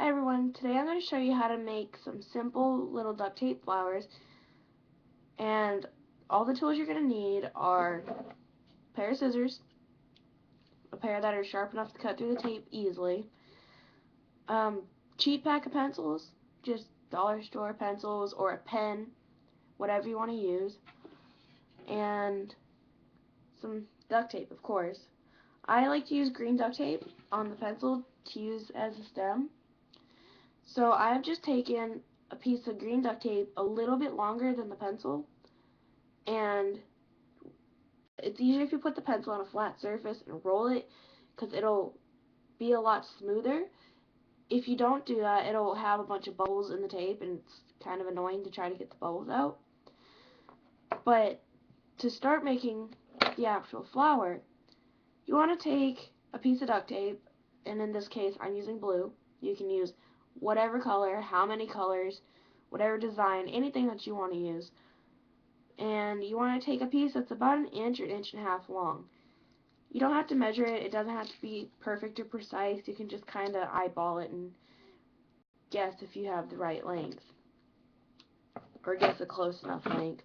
Hi everyone, today I'm going to show you how to make some simple little duct tape flowers, and all the tools you're going to need are a pair of scissors, a pair that are sharp enough to cut through the tape easily, cheap pack of pencils, just dollar store pencils or a pen, whatever you want to use, and some duct tape, of course. I like to use green duct tape on the pencil to use as a stem. So I've just taken a piece of green duct tape a little bit longer than the pencil, and it's easier if you put the pencil on a flat surface and roll it because it'll be a lot smoother. If you don't do that, it'll have a bunch of bubbles in the tape and it's kind of annoying to try to get the bubbles out. But to start making the actual flower, you want to take a piece of duct tape, and in this case I'm using blue. You can use whatever color, how many colors, whatever design, anything that you want to use. And you want to take a piece that's about an inch or inch and a half long. You don't have to measure it. It doesn't have to be perfect or precise. You can just kind of eyeball it and guess if you have the right length, or guess a close enough length.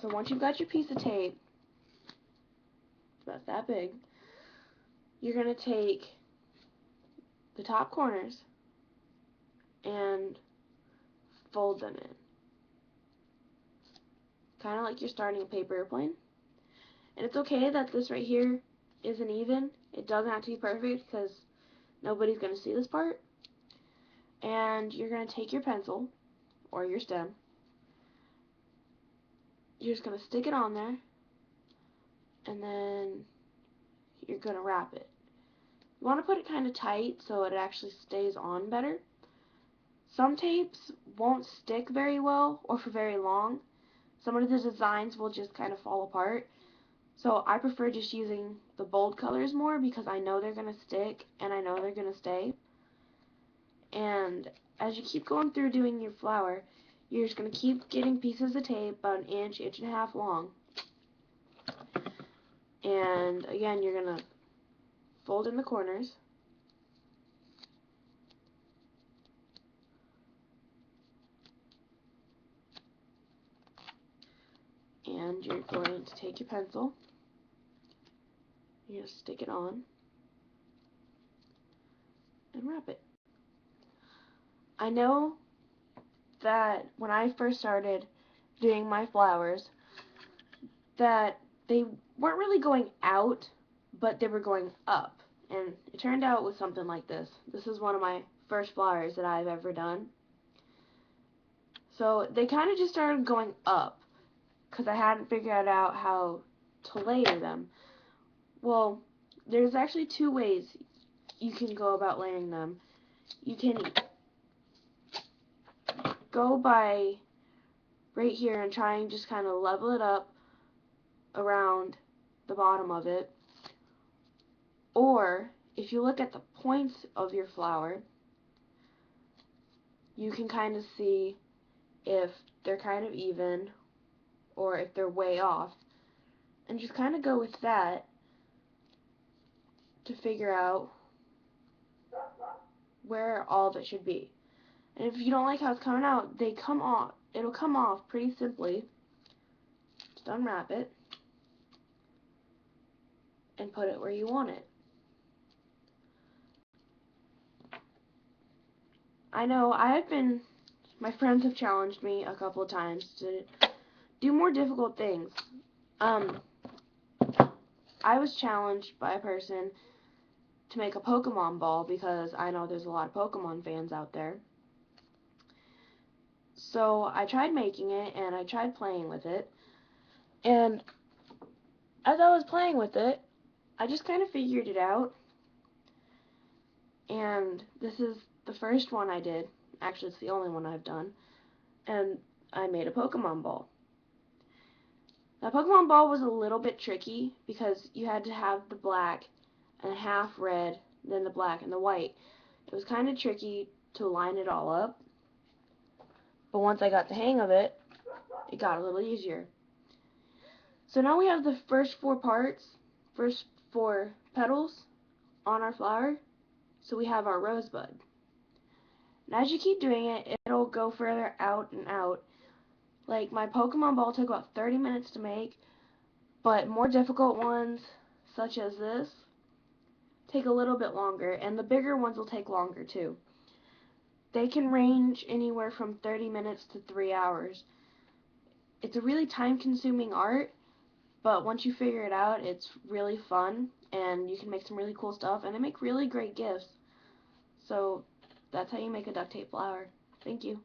So once you've got your piece of tape, it's about that big, you're going to take the top corners and fold them in. Kind of like you're starting a paper airplane. And it's okay that this right here isn't even. It doesn't have to be perfect because nobody's going to see this part. And you're going to take your pencil or your stem. You're just going to stick it on there, and then you're going to wrap it. You want to put it kind of tight so it actually stays on better. Some tapes won't stick very well or for very long. Some of the designs will just kind of fall apart. So I prefer just using the bold colors more because I know they're going to stick and I know they're going to stay. And as you keep going through doing your flower, you're just going to keep getting pieces of tape about an inch, inch and a half long. And again, you're going to fold in the corners. And you're going to take your pencil. You're going to stick it on and wrap it. I know that when I first started doing my flowers, that they weren't really going out, but they were going up. And it turned out with something like this. This is one of my first flowers that I've ever done. So they kind of just started going up because I hadn't figured out how to layer them. Well, there's actually two ways you can go about layering them. You can go by right here and try and just kind of level it up around the bottom of it. Or if you look at the points of your flower, you can kind of see if they're kind of even or if they're way off, and just kind of go with that to figure out where all of it should be. And if you don't like how it's coming out, it'll come off pretty simply. Just unwrap it and put it where you want it. I know my friends have challenged me a couple of times to do more difficult things. I was challenged by a person to make a Pokemon ball because I know there's a lot of Pokemon fans out there. So I tried making it and I tried playing with it. And as I was playing with it, I just kind of figured it out. And this is the first one I did. Actually, it's the only one I've done. And I made a Pokemon ball. Now, Pokemon ball was a little bit tricky because you had to have the black and half red, then the black and the white. It was kind of tricky to line it all up. But once I got the hang of it, it got a little easier. So now we have the first four petals on our flower. So we have our rosebud. And as you keep doing it, it'll go further out and out. Like my Pokemon ball took about 30 minutes to make, but more difficult ones, such as this, take a little bit longer, and the bigger ones will take longer too. They can range anywhere from 30 minutes to 3 hours. It's a really time-consuming art, but once you figure it out, it's really fun, and you can make some really cool stuff, and they make really great gifts. So that's how you make a duct tape flower. Thank you.